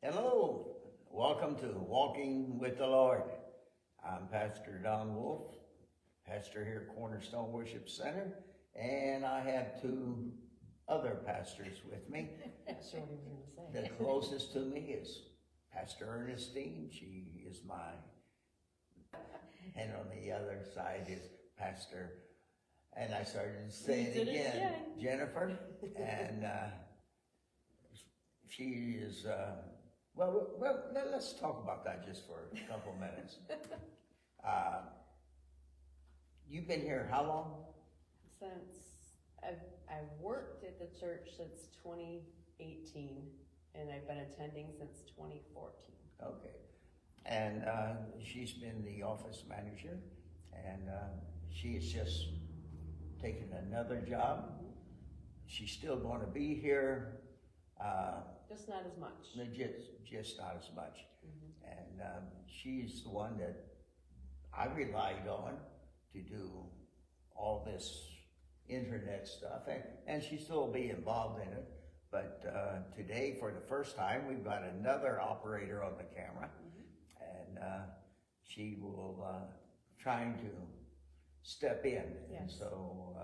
Hello, welcome to Walking with the Lord. I'm Pastor Don Wolf, pastor here at Cornerstone Worship Center, and I have two other pastors with me. That's what he was going to say. The closest to me is Pastor Ernestine. She is mine. And on the other side is Pastor, and I started to say it again, Jennifer. And she is, well, let's talk about that just for a couple minutes. You've been here how long? I've worked at the church since 2018, and I've been attending since 2014. Okay. And she's been the office manager, and she has just taken another job. She's still going to be here. Just not as much. Just not as much. And she's the one that I relied on to do all this internet stuff, and she still will be involved in it. But today, for the first time, we've got another operator on the camera, and she will trying to step in. Yes. And so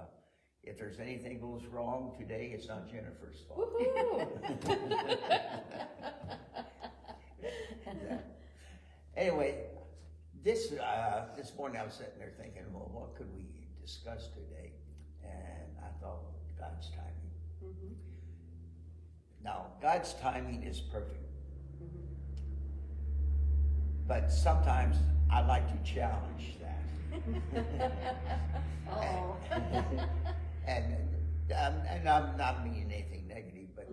if there's anything goes wrong today, it's not Jennifer's fault. Anyway, this morning I was sitting there thinking, well, what could we discuss today? And I thought, God's timing. Now, God's timing is perfect. But sometimes I like to challenge that. and I'm not meaning anything negative, but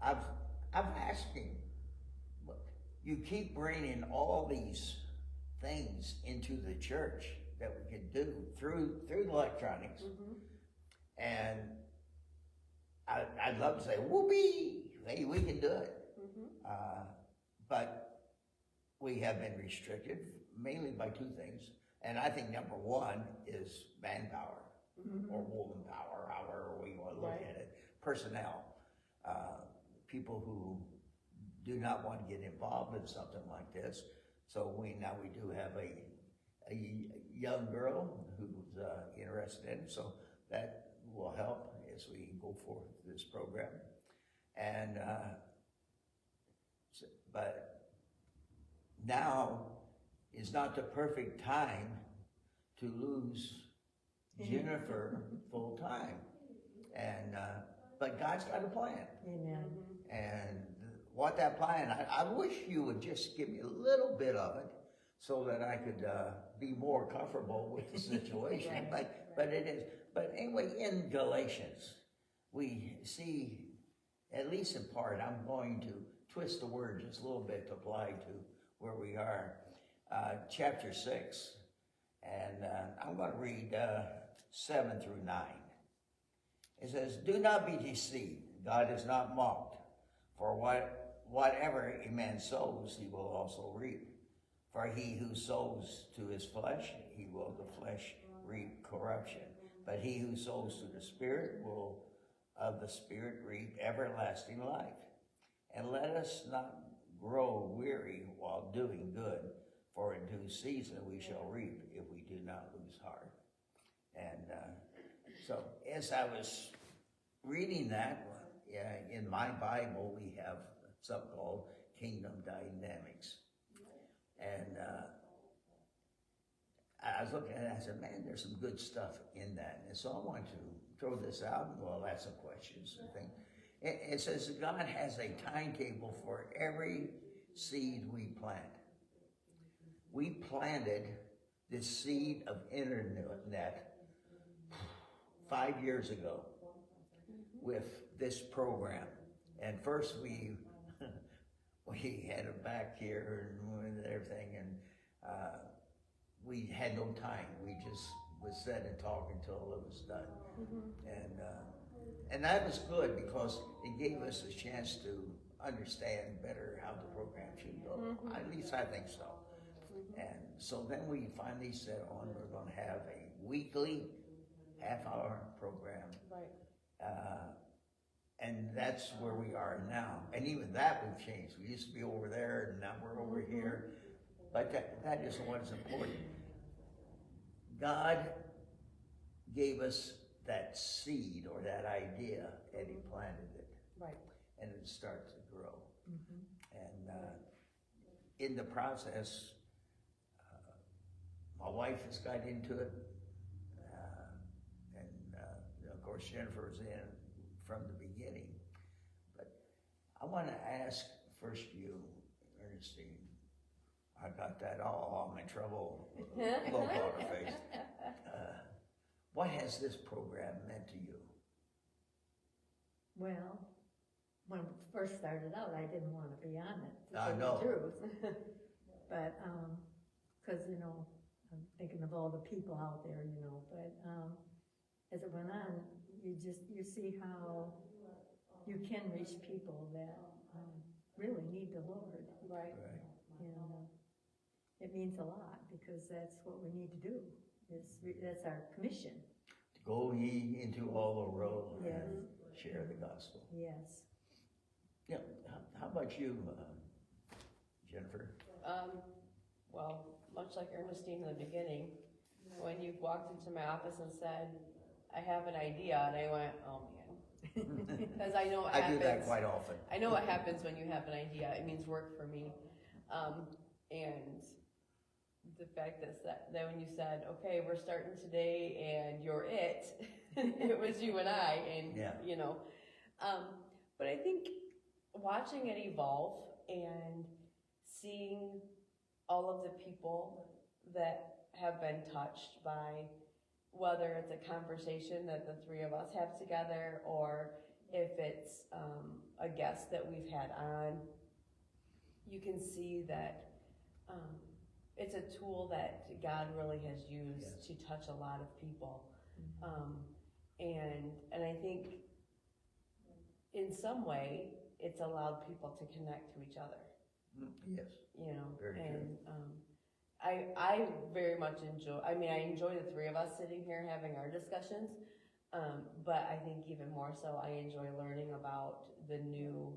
I'm asking, look, you keep bringing all these things into the church that we can do through electronics, and I'd love to say, whoopee, hey, we can do it. But we have been restricted mainly by two things. And I think number one is manpower, or woman power, however we want to look at it. Personnel, people who do not want to get involved in something like this. So we do have a young girl who's interested in it, so that will help as we go forward with this program. And but now is not the perfect time to lose Jennifer full time. And but God's got a plan. Amen. And what that plan, I wish you would just give me a little bit of it so that I could be more comfortable with the situation. But it is. But anyway, in Galatians, we see, at least in part, I'm going to twist the word just a little bit to apply to where we are. Chapter 6, and I'm going to read 7 through 9. It says, "Do not be deceived, God is not mocked. For whatever a man sows, he will also reap. For he who sows to his flesh, he will the flesh reap corruption. But he who sows to the Spirit will of the Spirit reap everlasting life. And let us not grow weary while doing good, for in due season we shall reap if we do not lose heart." And so as I was reading that, in my Bible we have something called Kingdom Dynamics. And I was looking at it, I said, man, there's some good stuff in that. And so I want to throw this out, and we'll ask some questions and things. It says that God has a timetable for every seed we plant. We planted this seed of internet 5 years ago with this program. And first we had it back here and everything, and we had no time. We just would sit and talk until it was done. And that was good because it gave us a chance to understand better how the program should go. At least I think so. And so then we finally said we're going to have a weekly half-hour program. And that's where we are now. And even that we've changed. We used to be over there and now we're over here. But that isn't what's important. God gave us that seed or that idea and he planted it. Right. And it starts to grow. And in the process, my wife has got into it. Of course, Jennifer was in from the beginning. But I want to ask first you, Ernestine. I got that all my trouble look on her face. What has this program meant to you? Well, when it first started out, I didn't want to be on it, to I say know. the truth. But, cause you know, I'm thinking of all the people out there, you know, but, as it went on, you see how you can reach people that, really need the Lord. Right. And, it means a lot, because that's what we need to do, that's our commission. Go ye into all the world Yes. and share the gospel. Yes. Yeah. How about you, Jennifer? Well, much like Ernestine in the beginning, when you walked into my office and said, I have an idea, and I went, oh man. Because I know what I happens. do that quite often. I know what happens when you have an idea. It means work for me. And the fact that when you said, okay, we're starting today and you're it, it was you and I, and Yeah. you know. But I think watching it evolve and seeing all of the people that have been touched by, whether it's a conversation that the three of us have together, or if it's a guest that we've had on, you can see that it's a tool that God really has used to touch a lot of people. And I think in some way it's allowed people to connect to each other. Yes. You know, Very and I very much I enjoy the three of us sitting here having our discussions, but I think even more so I enjoy learning about the new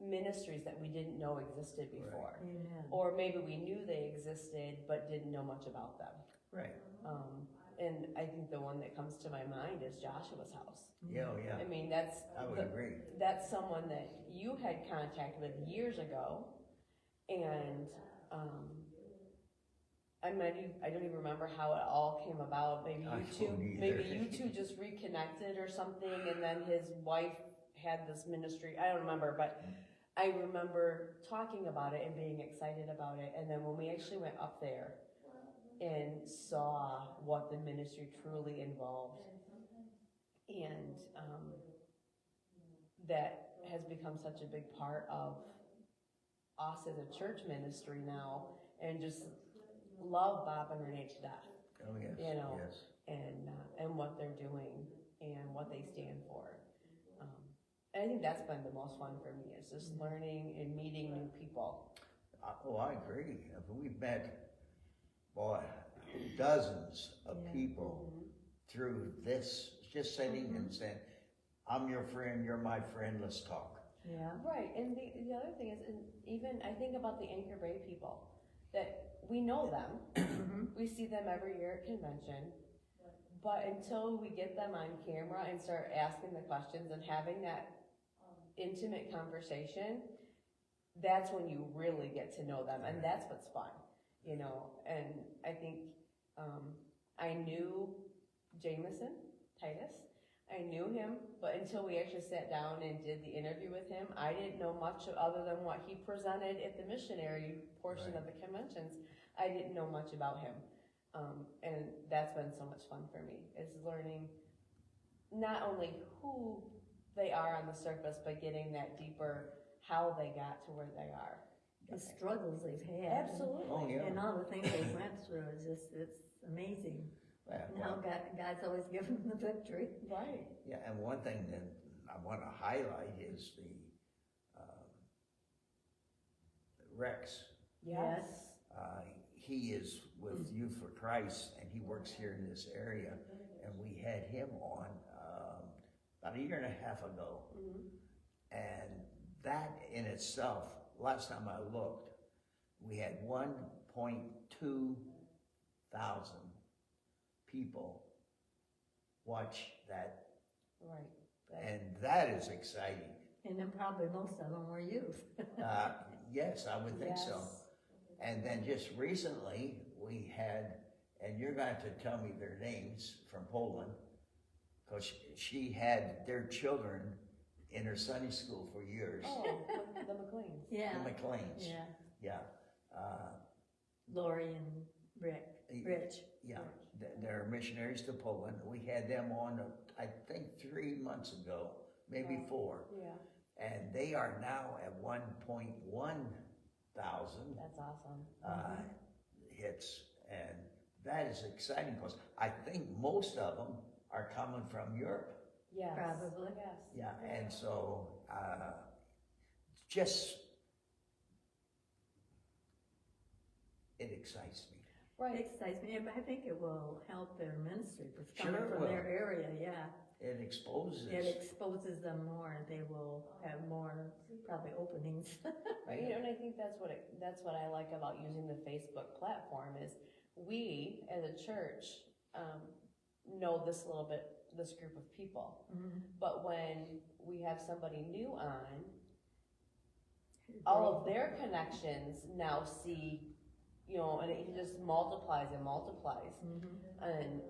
ministries that we didn't know existed before. Amen. Or maybe we knew they existed but didn't know much about them. Right. And I think the one that comes to my mind is Joshua's house. Yeah, yeah. I mean, I would agree. that's someone that you had contact with years ago, and I don't even remember how it all came about. Maybe you two just reconnected or something, and then his wife had this ministry. I don't remember, but I remember talking about it and being excited about it. And then when we actually went up there and saw what the ministry truly involved, and that has become such a big part of us as a church ministry now, and just love Bob and Renee to death. Oh, yes. You know, yes. and what they're doing and what they stand for. And I think that's been the most fun for me, is just learning and meeting new people. I agree. We've met, dozens of people through this, just sitting and saying, I'm your friend, you're my friend, let's talk. Yeah. Right, and the other thing is, and even I think about the Anchor Bay people, that we know them, we see them every year at convention, but until we get them on camera and start asking the questions and having that intimate conversation, that's when you really get to know them, and that's what's fun, you know. And I think I knew Jameson, Titus, I knew him, but until we actually sat down and did the interview with him, I didn't know much other than what he presented at the missionary portion of the conventions. I didn't know much about him. And that's been so much fun for me, is learning not only who they are on the surface, but getting that deeper, how they got to where they are. The struggles they've had. Absolutely. Oh, yeah. And all the things they went through, it's amazing. Yeah, And how God's always given them the victory. Right. yeah, and one thing that I want to highlight is the Rex. Yes. He is with Youth for Christ, and he works here in this area, and we had him on about a year and a half ago. Mhm. And that in itself, last time I looked, we had 1.2 thousand people watch that, Right. and that is exciting. And then probably most of them were youth. Yes, I would think so. Yes. And then just recently, we had, and you're going to tell me their names from Poland, because she had their children in her Sunday school for years. Oh, the McLeans. Yeah. The McLeans. Yeah. Yeah. Lori and Rich. Yeah, they're missionaries to Poland. We had them on, I think, 3 months ago, maybe Wow. 4. Yeah, And they are now at 1.1 thousand that's awesome. hits. And that is exciting because I think most of them are coming from Europe. Yes. Probably. Yes. Yeah, and so just, it excites me. It Right. excites me, and I think it will help their ministry, if it's Sure coming it from will. their area, yeah. It exposes. It exposes them more, and they will have more, probably openings. Right, you know, and I think that's what I like about using the Facebook platform is we, as a church, know this group of people. Mhm. But when we have somebody new on, all of their connections now see, you know, and it just multiplies and multiplies. Mhm. And,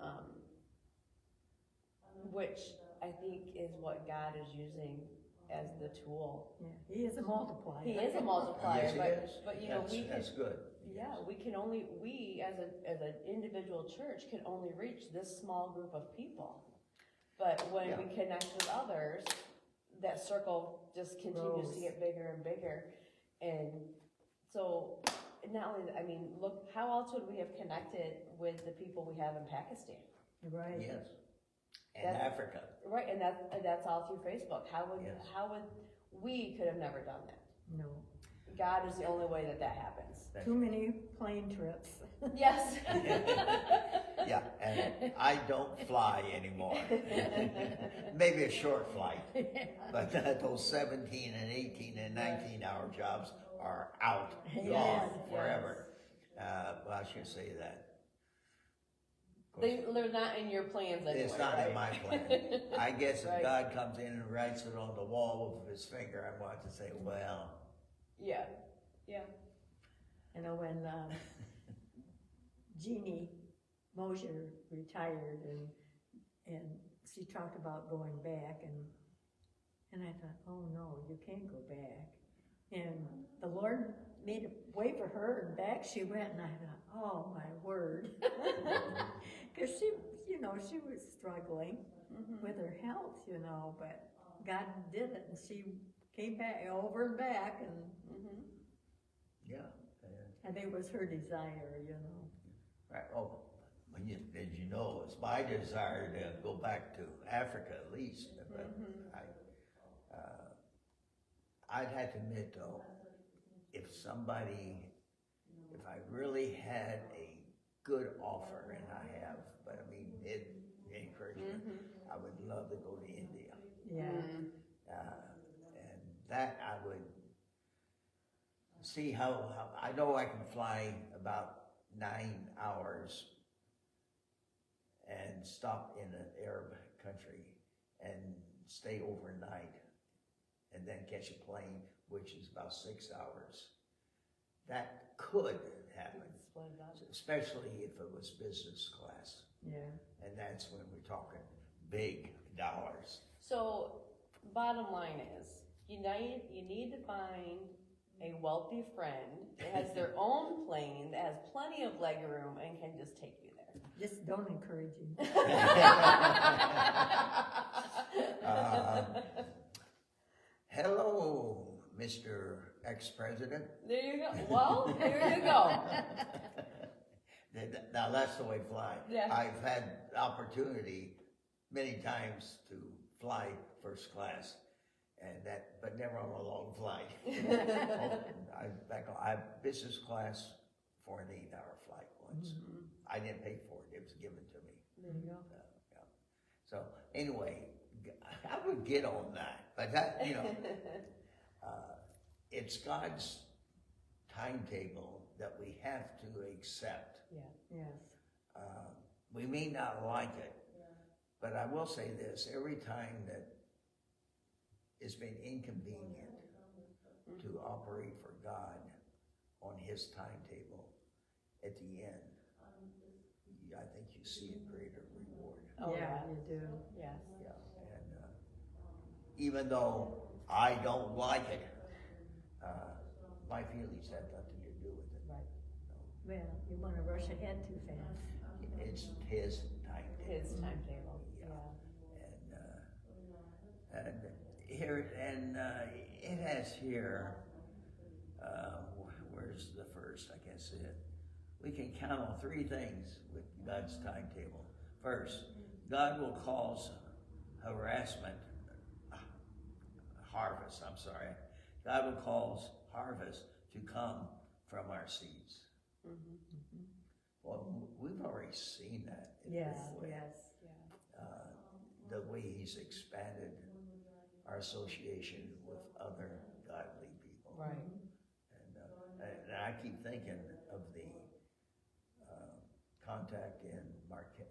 which I think is what God is using as the tool. Yeah, he is a multiplier. He is a multiplier, Yes, he is. but you know, That's good. yeah, we as an individual church can only reach this small group of people. But when we connect with others, that circle just continues to Grows. get bigger and bigger. And so, not only, I mean, look, how else would we have connected with the people we have in Pakistan? Right. Yes. And That- Africa. Right, and that's all through Facebook. How would Yes. we could have never done that? No, God is the only way that happens. too many plane trips. Yes. Yeah, and I don't fly anymore. Maybe a short flight, but those 17 and 18 and 19-hour jobs are out, gone Yes, forever. Well, I should say that. They're not in your plans anyway. It's not right? in my plan. I guess if Right. God comes in and writes it on the wall with his finger, I'm going to say, well, Yeah, yeah. You know, when Jeannie Mosher retired and she talked about going back and I thought, oh no, you can't go back. And the Lord made a way for her and back she went and I thought, oh my word. Cause she, you know, she was struggling with her health, you know, but God did it and she came back over and back yeah. and it was her desire, you know. Right. Oh, as you know, it's my desire to go back to Africa at least. But I'd have to admit though, if I really had a good offer, and I have, but I mean, encouragement, I would love to go to India. Yeah. And that I would see how I know I can fly about 9 hours and stop in an Arab country and stay overnight and then catch a plane, which is about 6 hours. That could happen, Split it up. especially if it was business class. Yeah. And that's when we're talking big dollars. So, bottom line is, you need to find a wealthy friend that has their own plane, that has plenty of leg room, and can just take you there. Just don't encourage him. Hello, Mr. Ex-President. There you go. Well, there you go. Now that's the way to fly. Yeah. I've had the opportunity many times to fly first class, but never on a long flight. I have business class for an 8-hour flight once. I didn't pay for it; it was given to me. There you go. Yeah. So anyway, I would get on that, but that, it's God's timetable that we have to accept. Yeah. Yes. We may not like it, but I will say this, every time that it's been inconvenient to operate for God on His timetable, at the end, I think you see a greater reward. Oh, Yeah, yeah. you do. Yes. Yeah, and even though I don't like it, my feelings have nothing to do with it. Right. Well, you wanna rush ahead too fast. It's His timetable. His timetable. Yeah. Yeah. And here, it has here, where's the first? I can't see it. We can count on three things with God's timetable. First, God will cause harvest, God will cause harvest to come from our seeds. Mm-hmm. Well, we've already seen that. in Yes, this way. yes. Yeah. The way He's expanded our association with other godly people. Right. And I keep thinking of the contact in Marquette.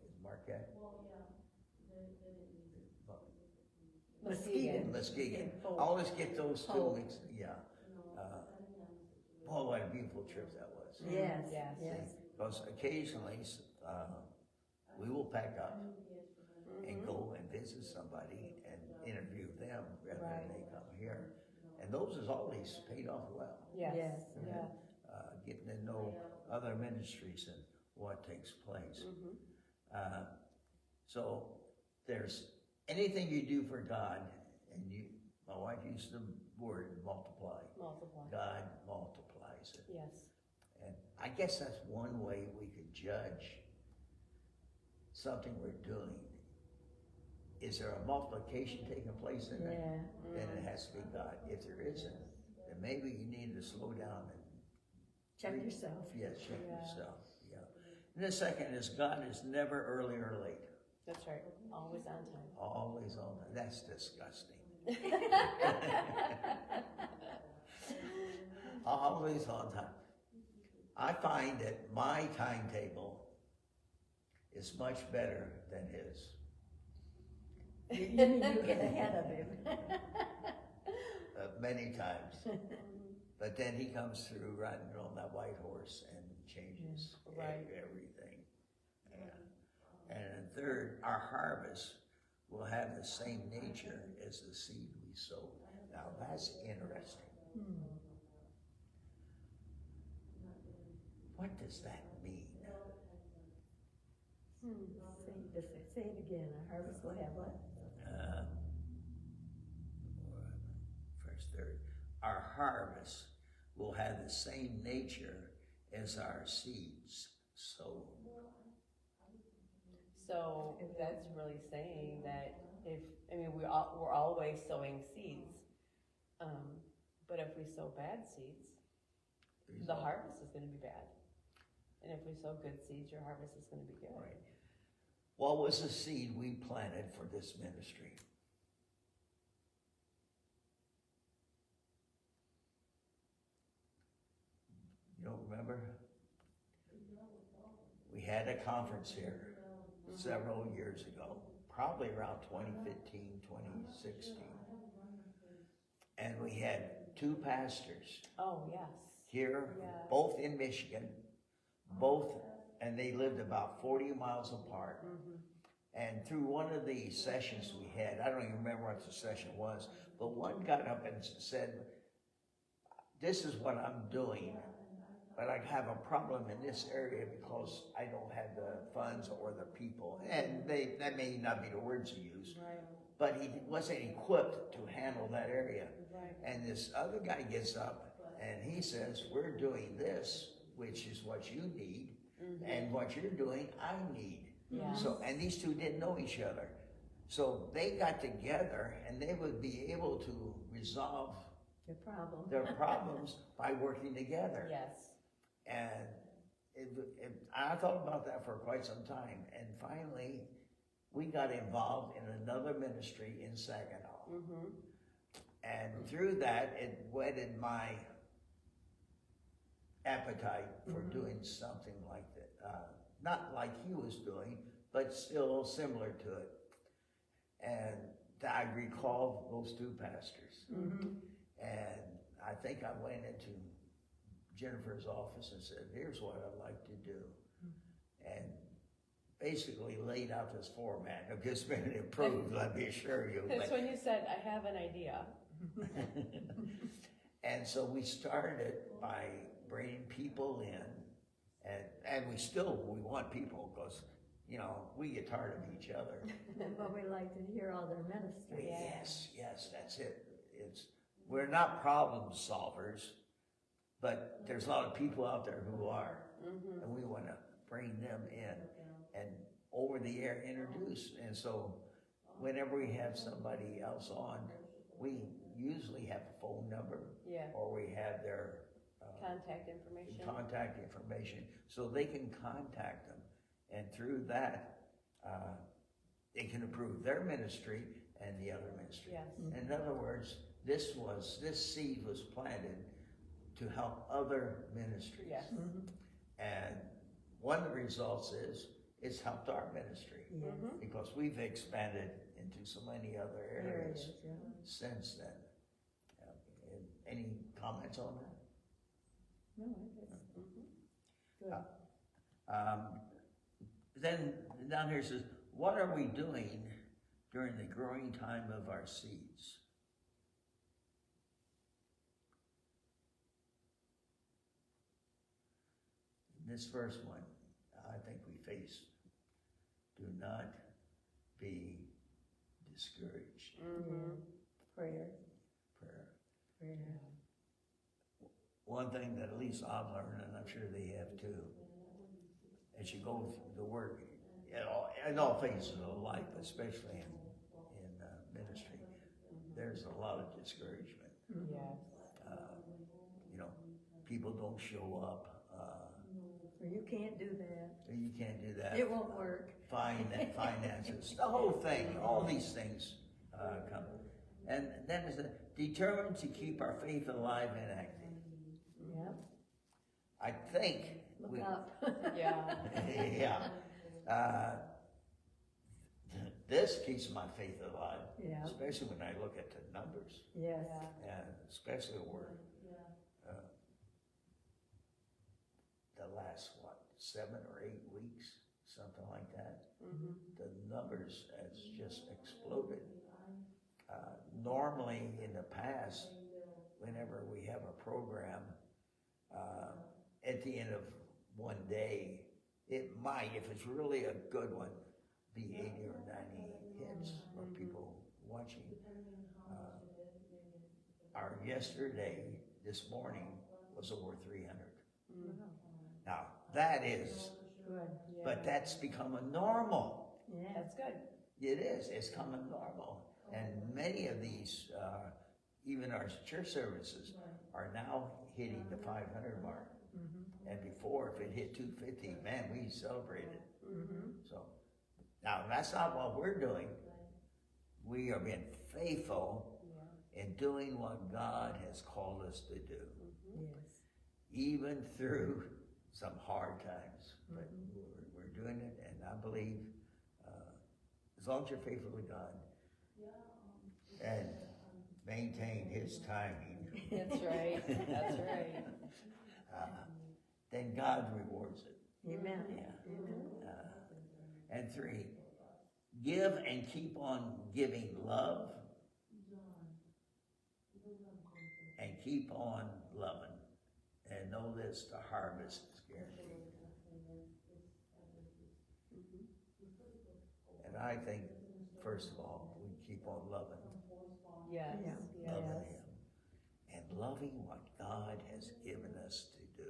Muskegon. I always get those two mixed. Yeah. Oh, what a beautiful trip that was. Yes, Yes. yes. Because occasionally we will pack up and go and visit somebody and interview them rather than they come here. And those is always paid off well. Yes. Yes. Yeah. Getting to know other ministries and what takes place. So there's anything you do for God, and my wife used the word multiply. Multiply. God multiplies it. Yes. And I guess that's one way we could judge something we're doing. Is there a multiplication taking place in it? Yeah. Then it has to be God. If there isn't, then maybe you need to slow down and Check yourself. yes, check Yeah. yourself. Yeah. And the second is God is never early or late. That's right. Always on time. Always on time. That's disgusting. Always on time. I find that my timetable is much better than his. You get ahead of him. Many times. But then he comes through riding on that white horse and changes Right. everything. Yeah. And third, our harvest will have the same nature as the seed we sowed. Now that's interesting. What does that mean? Say it again. A harvest will have what? First, third. Our harvest will have the same nature as our seeds sowed. So that's really saying that we're always sowing seeds. But if we sow bad seeds, the harvest is going to be bad. And if we sow good seeds, your harvest is going to be good. Right. What was the seed we planted for this ministry? You don't remember? We had a conference here several years ago, probably around 2015, 2016. And we had two pastors Oh, yes. here, Yeah. both in Michigan, and they lived about 40 miles apart. And through one of the sessions we had, I don't even remember what the session was, but one got up and said, this is what I'm doing, but I have a problem in this area because I don't have the funds or the people. And that may not be the words he used, Right. but he wasn't equipped to handle that area. Right. And this other guy gets up and he says, we're doing this, which is what you need, and what you're doing, I need. Yeah. So, and these two didn't know each other. So they got together and they would be able to resolve Your problem. their problems by working together. Yes. And I thought about that for quite some time. And finally, we got involved in another ministry in Saginaw. Mm-hmm. And through that, it whetted my appetite for doing something like that. Not like he was doing, but still similar to it. And I recall those two pastors. And I think I went into Jennifer's office and said, here's what I'd like to do. And basically laid out this format. It's been improved, let me assure you. That's when you said, I have an idea. And so we started by bringing people in, and we want people, because, you know, we get tired of each other. But we like to hear all their ministries. Yes, that's it. We're not problem solvers, but there's a lot of people out there who are, and we want to bring them in and over the air introduce. And so whenever we have somebody else on, we usually have a phone number, or we have their contact information, so they can contact them, and through that, they can improve their ministry and the other ministry. In other words, this seed was planted to help other ministries. And one of the results is it's helped our ministry, because we've expanded into so many other areas since then. Any comments on that? No, it's good. Then down here it says, what are we doing during the growing time of our seeds? In this first one, I think we face, do not be discouraged. Prayer. One thing that at least I've learned, and I'm sure they have too, as you go through the work, in all phases of life, but especially in ministry, there's a lot of discouragement. You know, people don't show up. Or you can't do that. You can't do that. It won't work. Finances, the whole thing, all these things come. And then it's determined to keep our faith alive and active. I think Look up. This keeps my faith alive, Yeah. especially when I look at the numbers, Yes. and especially where the last 7 or 8 weeks, something like that. The numbers has just exploded. Normally in the past, whenever we have a program, at the end of one day, it might, if it's really a good one, be 80 or 90 hits or people watching. Our yesterday, this morning, was over 300. Now, that is Good. but that's become a normal. Yeah. That's good. It is. It's become a normal. And many of these, even our church services, are now hitting the 500 mark. And before, if it hit 250, man, we celebrated. So now that's not what we're doing. We are being faithful in doing what God has called us to do, Yes. even through some hard times. But we're doing it, and I believe as long as you're faithful to God and maintain His timing, That's right. That's right. then God rewards it. Amen. And 3, give and keep on giving love, and keep on loving. And know this, the harvest is guaranteed. And I think, first of all, we keep on loving. Yes. Loving Him. And loving what God has given us to do.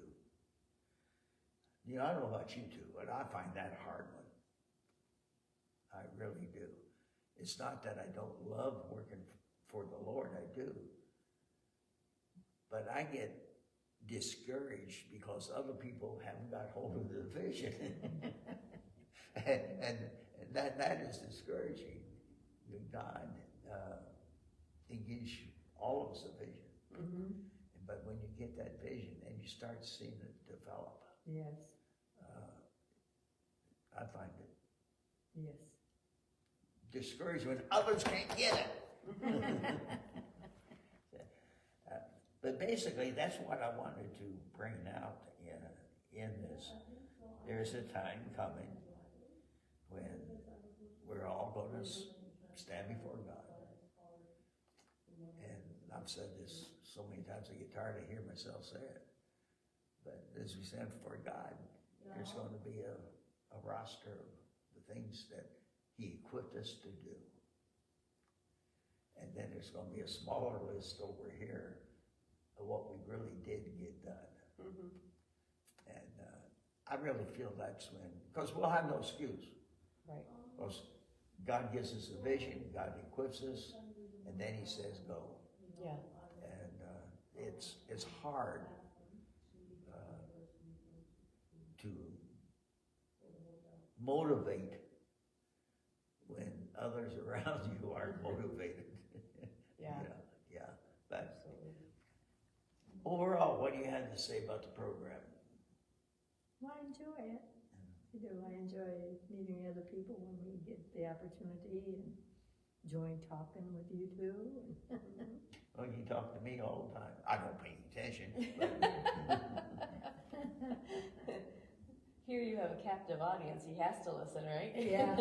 You know, I don't know about you two, but I find that a hard one. I really do. It's not that I don't love working for the Lord, I do. But I get discouraged because other people haven't got hold of the vision. and that is discouraging. God, He gives all of us a vision. Mm-hmm. But when you get that vision and you start seeing it develop, Yes, I find it yes. discouraging when others can't get it. But basically, that's what I wanted to bring out in this. There's a time coming when we're all going to stand before God. And I've said this so many times, I get tired of hearing myself say it. But as we stand before God, there's going to be a roster of the things that He equipped us to do. And then there's going to be a smaller list over here of what we really did get done. Mm-hmm. And I really feel that's when, because we'll have no excuse. Right. Because God gives us a vision, God equips us, and then He says go. Yeah. And it's hard to motivate when others around you aren't motivated. Yeah. Yeah. But Absolutely. overall, what do you have to say about the program? Well, I enjoy it. I do. I enjoy meeting other people when we get the opportunity, and enjoying talking with you too. Well, you talk to me all the time. I don't pay attention. But Here you have a captive audience. He has to listen, right? Yeah.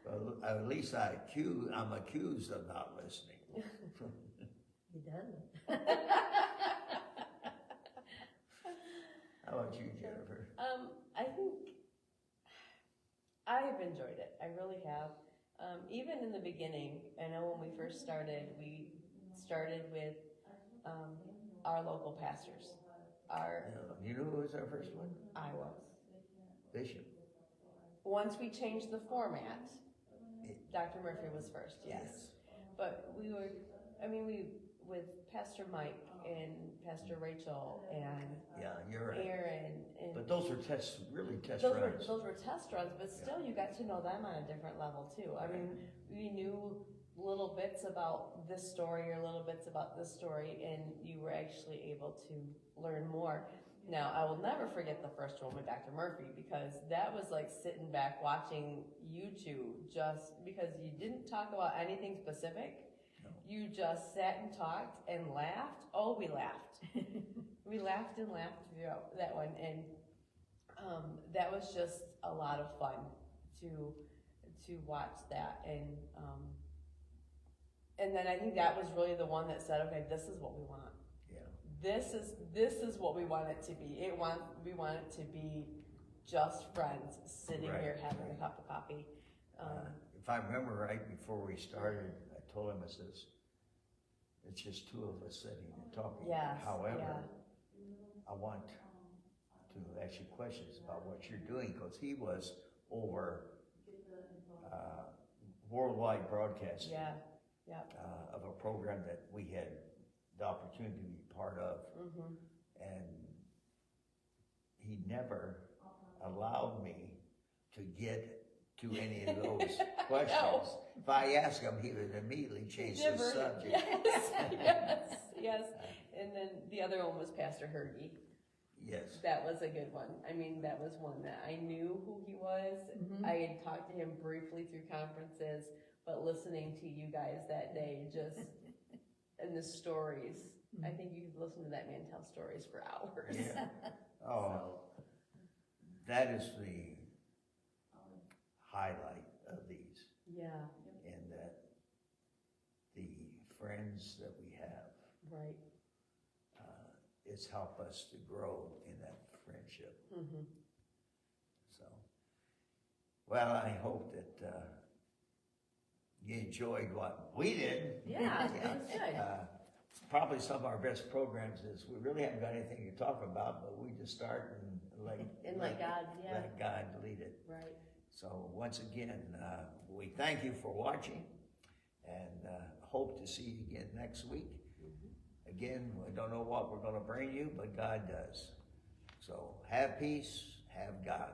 well, at least I'm accused of not listening. He doesn't. How about you, Jennifer? I think I've enjoyed it. I really have. Even in the beginning, I know when we first started, we started with our local pastors. You know who was our first one? I was. Bishop. Once we changed the format, Dr. Murphy was first, yes. But we with Pastor Mike and Pastor Rachel and Yeah, you're right. Aaron and But those were test runs. those were test runs, but still you got to know them on a different level too. I mean, we knew little bits about this story or little bits about this story, and you were actually able to learn more. Now, I will never forget the first one with Dr. Murphy, because that was like sitting back watching you two, just because you didn't talk about anything specific. No. You just sat and talked and laughed. Oh, we laughed. We laughed and laughed throughout that one, and that was just a lot of fun to watch that, and then I think that was really the one that said, okay, this is what we want. Yeah. This is what we want it to be. We want it to be just friends sitting here having a cup of coffee. If I remember right, before we started, I told him, I says, it's just two of us sitting and talking. Yes, However, I want to ask you questions about what you're doing, because he was over worldwide broadcasting of a program that we had the opportunity to be part of. Mm-hmm. And he never allowed me to get to any of those questions. No. If I asked him, he would immediately change the subject. Yes. And then the other one was Pastor Hergy. Yes. That was a good one. I mean, that was one that I knew who he was. Mm-hmm. I had talked to him briefly through conferences, but listening to you guys that day, just, and the stories, I think you could listen to that man tell stories for hours. Yeah. Oh, that is the highlight of these, Yeah, and that the friends that we have, right. it's helped us to grow in that friendship. Mm-hmm. So, well, I hope that you enjoyed what we did. Yeah, it was good. Probably some of our best programs is we really haven't got anything to talk about, but we just start and let God, let God lead it. Right. So once again, we thank you for watching, and hope to see you again next week. Mm-hmm. Again, we don't know what we're going to bring you, but God does. So have peace, have God.